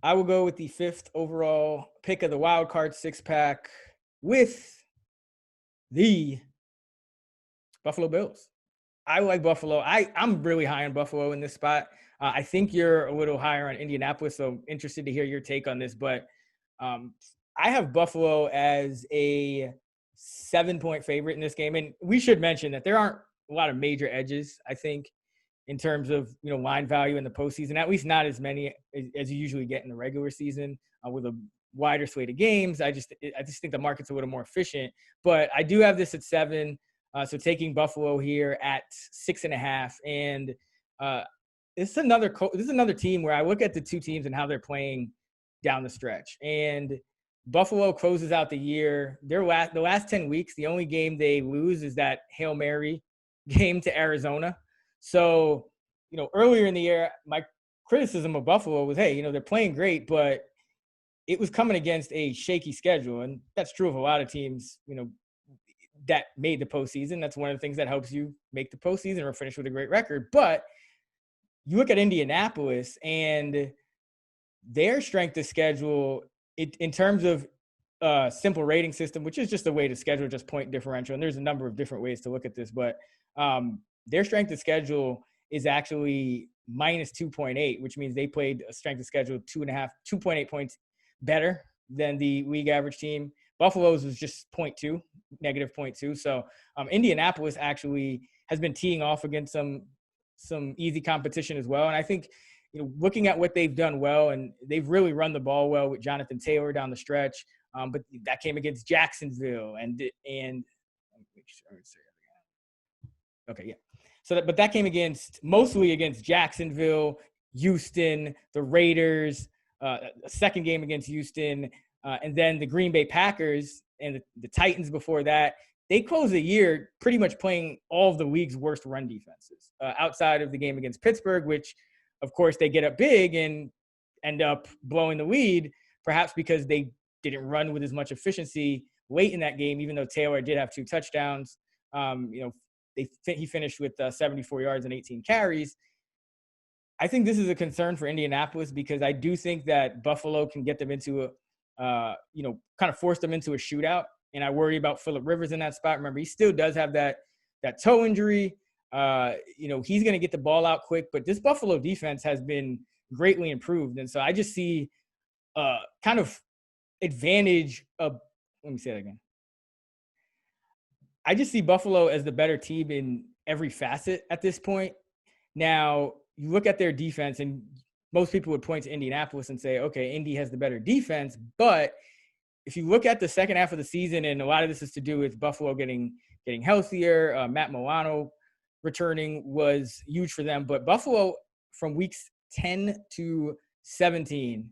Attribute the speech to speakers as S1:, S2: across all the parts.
S1: I will go with the 5th overall pick of the Wildcard Six Pack with the Buffalo Bills. I like Buffalo. I'm really high on Buffalo in this spot. I think you're a little higher on Indianapolis, so interested to hear your take on this. But I have Buffalo as a 7-point favorite in this game, and we should mention that there aren't a lot of major edges, I think, in terms of line value in the postseason. At least not as many as you usually get in the regular season with a wider slate of games. I just think the market's a little more efficient. But I do have this at 7. So taking Buffalo here at 6.5, and this is another team where I look at the two teams and how they're playing down the stretch. And Buffalo closes out the year. The last 10 weeks, the only game they lose is that Hail Mary game to Arizona. So earlier in the year, my criticism of Buffalo was, hey, they're playing great, but it was coming against a shaky schedule, and that's true of a lot of teams. That made the postseason. That's one of the things that helps you make the postseason or finish with a great record. But you look at Indianapolis and their strength of schedule in terms of simple rating system, which is just a way to schedule just point differential. And there's a number of different ways to look at this, but their strength of schedule is actually minus 2.8, which means they played a strength of schedule 2.8 points better than the league average team. Buffalo's was just negative 0.2. So Indianapolis actually has been teeing off against some easy competition as well. And I think, looking at what they've done well, and they've really run the ball well with Jonathan Taylor down the stretch. But that came against Jacksonville and okay, yeah. But that came mostly against Jacksonville, Houston, the Raiders, a second game against Houston, and then the Green Bay Packers and the Titans before that. They closed the year pretty much playing all of the league's worst run defenses, outside of the game against Pittsburgh, which, of course, they get up big and end up blowing the lead, perhaps because they didn't run with as much efficiency late in that game, even though Taylor did have 2 touchdowns. He finished with 74 yards and 18 carries. I think this is a concern for Indianapolis because I do think that Buffalo can get them into kind of force them into a shootout. And I worry about Phillip Rivers in that spot. Remember, he still does have that toe injury. He's going to get the ball out quick, but this Buffalo defense has been greatly improved. And so I just see kind of advantage of, let me say that again. I just see Buffalo as the better team in every facet at this point. Now, you look at their defense, and most people would point to Indianapolis and say, okay, Indy has the better defense. But if you look at the second half of the season, and a lot of this is to do with Buffalo getting healthier, Matt Milano returning was huge for them. But Buffalo, from weeks 10 to 17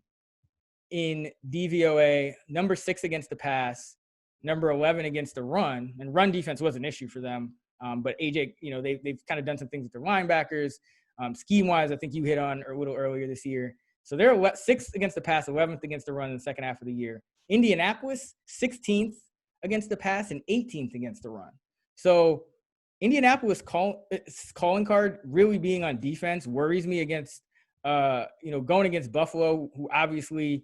S1: in DVOA, number 6 against the pass, number 11 against the run, and run defense was an issue for them. But AJ, they've kind of done some things with their linebackers. Scheme-wise, I think you hit on a little earlier this year. So they're 6th against the pass, 11th against the run in the second half of the year. Indianapolis, 16th against the pass and 18th against the run. So Indianapolis calling card really being on defense worries me against, going against Buffalo, who obviously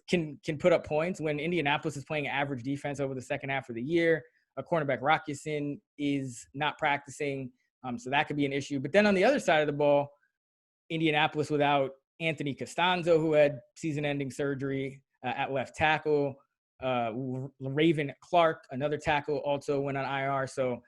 S1: can put up points when Indianapolis is playing average defense over the second half of the year. A cornerback Rock Ya-Sin is not practicing, so that could be an issue. But then on the other side of the ball, Indianapolis without Anthony Costanzo, who had season-ending surgery at left tackle. Raven Clark, another tackle, also went on IR. So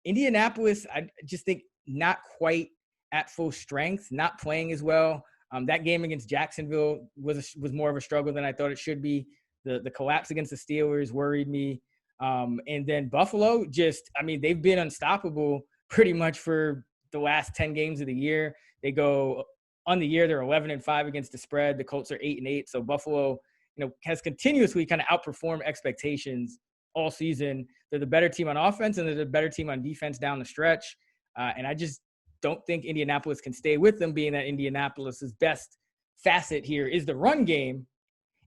S1: Indianapolis, I just think not quite at full strength, not playing as well. That game against Jacksonville was more of a struggle than I thought it should be. The collapse against the Steelers worried me. And then Buffalo they've been unstoppable pretty much for the last 10 games of the year. They go on the year, they're 11-5 against the spread. The Colts are 8-8. So Buffalo, has continuously kind of outperformed expectations all season. They're the better team on offense and they're the better team on defense down the stretch. And I just don't think Indianapolis can stay with them, being that Indianapolis's best facet here is the run game.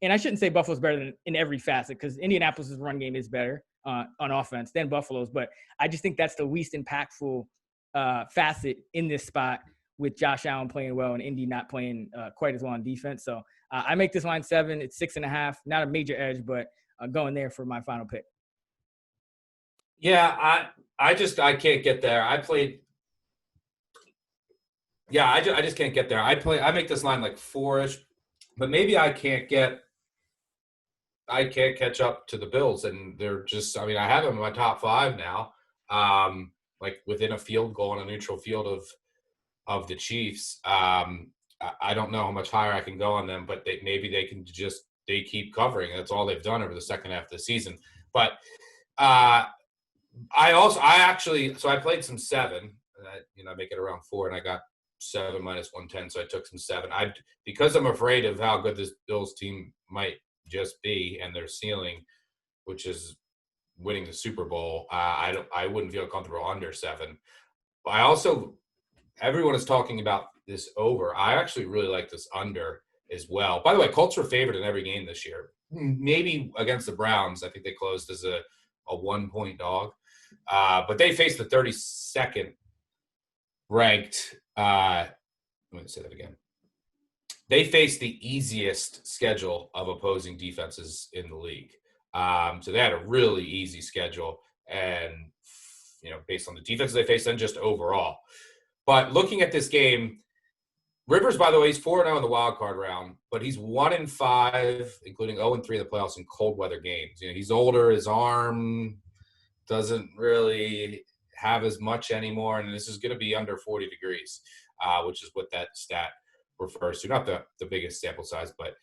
S1: And I shouldn't say Buffalo's better than in every facet, because Indianapolis's run game is better on offense than Buffalo's. But I just think that's the least impactful facet in this spot, with Josh Allen playing well and Indy not playing quite as well on defense. So I make this line 7. It's 6.5. Not a major edge, but going there for my final pick.
S2: Yeah, I can't get there. I just can't get there. I make this line like 4-ish, but maybe I can't catch up to the Bills, and they're just, I mean, I have them in my top 5 now, like within a field goal on a neutral field of the Chiefs. I don't know how much higher I can go on them, but maybe they keep covering. That's all they've done over the second half of the season. But I played some 7, I make it around 4, and I got 7 minus 110, so I took some 7. Because I'm afraid of how good this Bills team might just be and their ceiling, which is winning the Super Bowl. I wouldn't feel comfortable under 7. Everyone is talking about this over. I actually really like this under as well. By the way, Colts were favored in every game this year. Maybe against the Browns, I think they closed as a 1-point dog. But they faced the 32nd ranked. Let me say that again. They faced the easiest schedule of opposing defenses in the league. So they had a really easy schedule, and based on the defenses they faced and just overall. But looking at this game, Rivers, by the way, he's 4-0 in the wild card round, but he's 1-5, including 0-3 in the playoffs in cold weather games. He's older, his arm doesn't really have as much anymore, and this is going to be under 40 degrees, which is what that stat refers to. Not the biggest sample size, but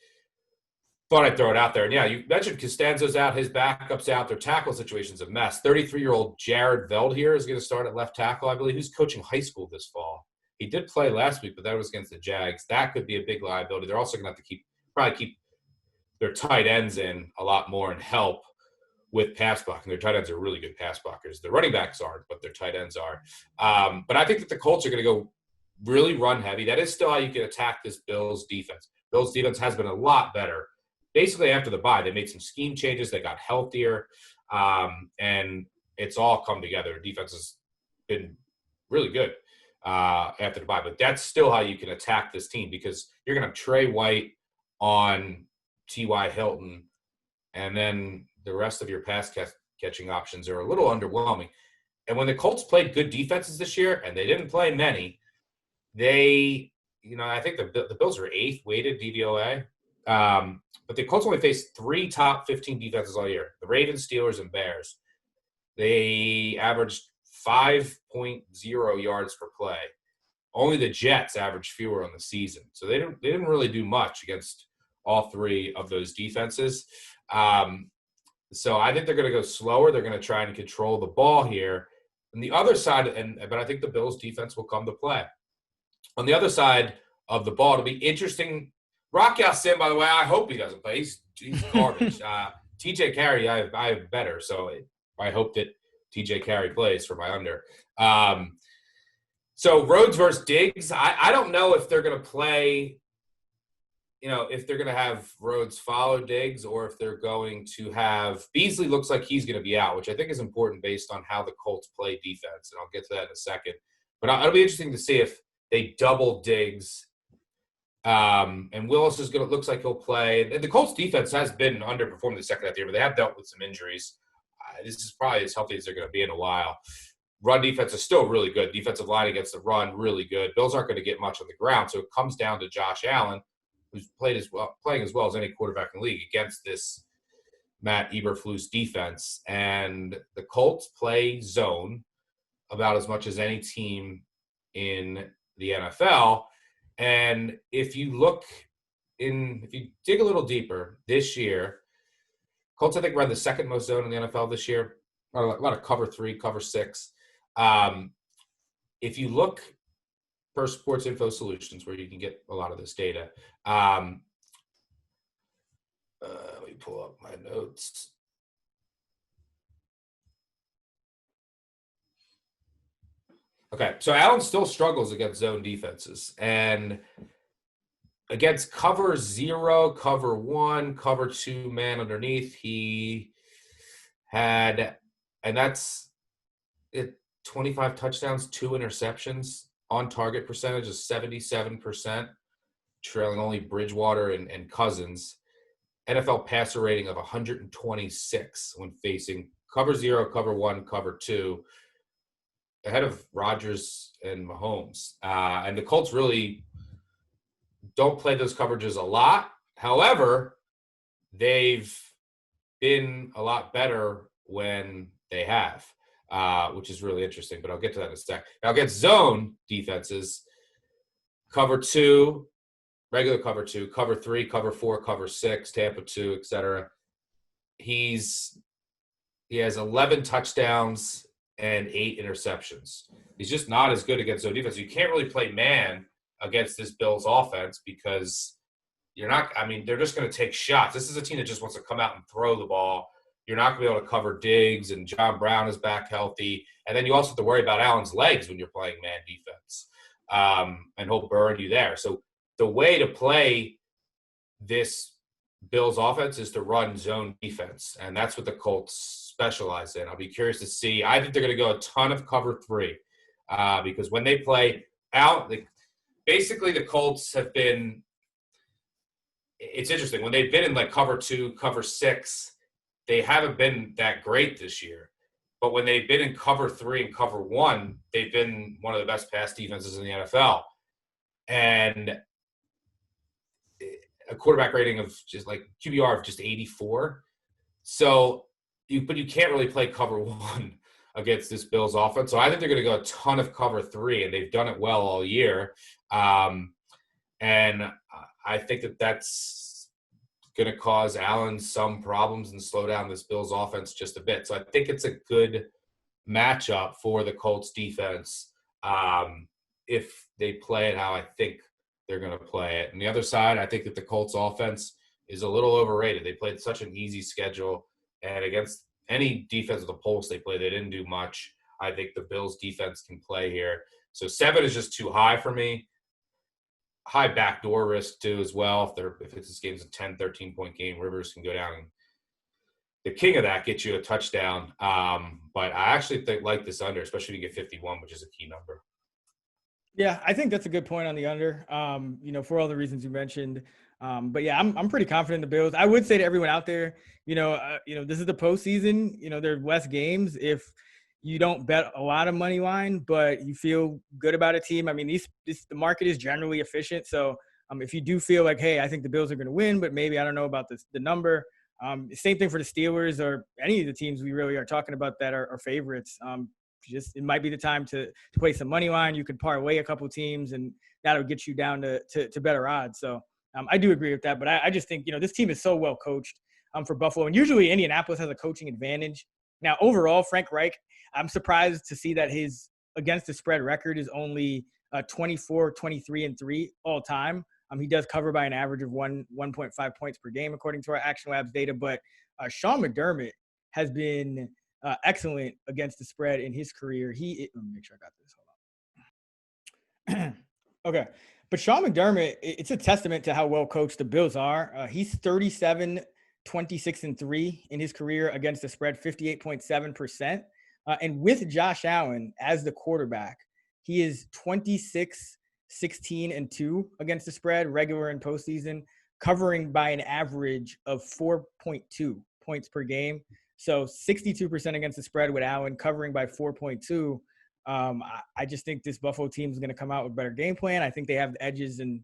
S2: thought I'd throw it out there. And yeah, you mentioned Costanzo's out, his backup's out, their tackle situation's a mess. 33-year-old Jared Veld here is going to start at left tackle, I believe. He's coaching high school this fall. He did play last week, but that was against the Jags. That could be a big liability. They're also going to have to probably keep their tight ends in a lot more and help with pass blocking. Their tight ends are really good pass blockers. The running backs aren't, but their tight ends are. But I think that the Colts are going to go really run heavy. That is still how you can attack this Bills defense. Bills defense has been a lot better. Basically, after the bye, they made some scheme changes. They got healthier, and it's all come together. Defense has been really good after the bye. But that's still how you can attack this team, because you're going to have Trey White on T.Y. Hilton, and then the rest of your pass catching options are a little underwhelming. And when the Colts played good defenses this year, and they didn't play many, I think the Bills were 8th weighted DVOA. But the Colts only faced 3 top 15 defenses all year: the Ravens, Steelers, and Bears. They averaged 5.0 yards per play. Only the Jets averaged fewer on the season. So they didn't really do much against all 3 of those defenses. So I think they're going to go slower. They're going to try and control the ball here. On the other side, but I think the Bills defense will come to play. On the other side of the ball, it'll be interesting. Rock Ya-Sin, by the way, I hope he doesn't play. He's garbage. TJ Carey, I have better, so I hope that TJ Carey plays for my under. So Rhodes versus Diggs, I don't know if they're going to play, if they're going to have Rhodes follow Diggs, or if they're going to have – Beasley looks like he's going to be out, which I think is important based on how the Colts play defense, and I'll get to that in a second. But it'll be interesting to see if they double Diggs. And Willis looks like he'll play. And the Colts defense has been underperforming the second half of the year, but they have dealt with some injuries. This is probably as healthy as they're going to be in a while. Run defense is still really good. Defensive line against the run, really good. Bills aren't going to get much on the ground, so it comes down to Josh Allen, who's playing as well as any quarterback in the league against this Matt Eberflus defense. And the Colts play zone about as much as any team in the NFL. And if you dig a little deeper this year, Colts, I think, ran the second most zone in the NFL this year. A lot of cover 3, cover 6. If you look per Sports Info Solutions, where you can get a lot of this data, let me pull up my notes. Okay, so Allen still struggles against zone defenses. And against cover 0, cover 1, cover 2 man underneath, he had, and that's it, 25 touchdowns, 2 interceptions. On target percentage is 77%. trailing only Bridgewater and Cousins. NFL passer rating of 126 when facing cover 0, cover 1, cover 2, ahead of Rodgers and Mahomes. And the Colts really don't play those coverages a lot. However, they've been a lot better when they have, which is really interesting. But I'll get to that in a sec. Now, against zone defenses, cover 2, regular cover 2, cover 3, cover 4, cover 6, Tampa 2, etc. He has 11 touchdowns and 8 interceptions. He's just not as good against zone defense. You can't really play man against this Bills offense because they're just going to take shots. This is a team that just wants to come out and throw the ball. You're not going to be able to cover Diggs, and John Brown is back healthy. And then you also have to worry about Allen's legs when you're playing man defense. And he'll burn you there. So the way to play this Bills offense is to run zone defense, and that's what the Colts specialize in. I'll be curious to see. I think they're going to go a ton of cover 3 because when they play out, basically the Colts have been – it's interesting. When they've been in like cover 2, cover 6, they haven't been that great this year. But when they've been in cover 3 and cover 1, they've been one of the best pass defenses in the NFL. And a quarterback rating of just like QBR of just 84. So but you can't really play cover 1 against this Bills offense. So I think they're going to go a ton of cover 3, and they've done it well all year. And I think that's going to cause Allen some problems and slow down this Bills offense just a bit. So I think it's a good matchup for the Colts defense if they play it how I think they're going to play it. And the other side, I think that the Colts offense is a little overrated. They played such an easy schedule, and against any defense of the Pulse they play, they didn't do much. I think the Bills defense can play here. So 7 is just too high for me. High backdoor risk too as well. If this game's a 10, 13-point game, Rivers can go down and the king of that gets you a touchdown. But I actually like this under, especially if you get 51, which is a key number.
S1: Yeah, I think that's a good point on the under, for all the reasons you mentioned. But yeah, I'm pretty confident in the Bills. I would say to everyone out there, this is the postseason. There are less games. If you don't bet a lot of money line, but you feel good about a team. I mean, the market is generally efficient. So if you do feel like, hey, I think the Bills are going to win, but maybe I don't know about the number. Same thing for the Steelers or any of the teams we really are talking about that are favorites. It might be the time to play some money line. You could parlay a couple teams, and that'll get you down to better odds. So I do agree with that. But I just think, this team is so well coached for Buffalo. And usually Indianapolis has a coaching advantage. Now, overall, Frank Reich, I'm surprised to see that his against the spread record is only 24, 23, and 3 all time. He does cover by an average of 1.5 points per game, according to our Action Labs data. But Sean McDermott has been excellent against the spread in his career. Let me make sure I got this. Hold on. Okay. But Sean McDermott, it's a testament to how well coached the Bills are. He's 37, 26, and 3 in his career against the spread, 58.7%. And with Josh Allen as the quarterback, he is 26, 16, and 2 against the spread, regular and postseason, covering by an average of 4.2 points per game. So 62% against the spread with Allen, covering by 4.2. I just think this Buffalo team is going to come out with a better game plan. I think they have the edges in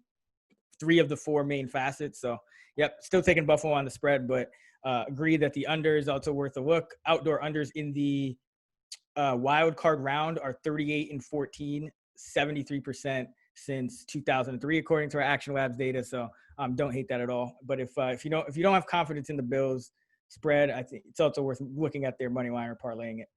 S1: 3 of the 4 main facets. So, yep, still taking Buffalo on the spread, but agree that the under is also worth a look. Outdoor unders in the wild card round are 38 and 14, 73% since 2003, according to our Action Labs data. So don't hate that at all. But if you don't have confidence in the Bills spread, I think it's also worth looking at their money line or parlaying it.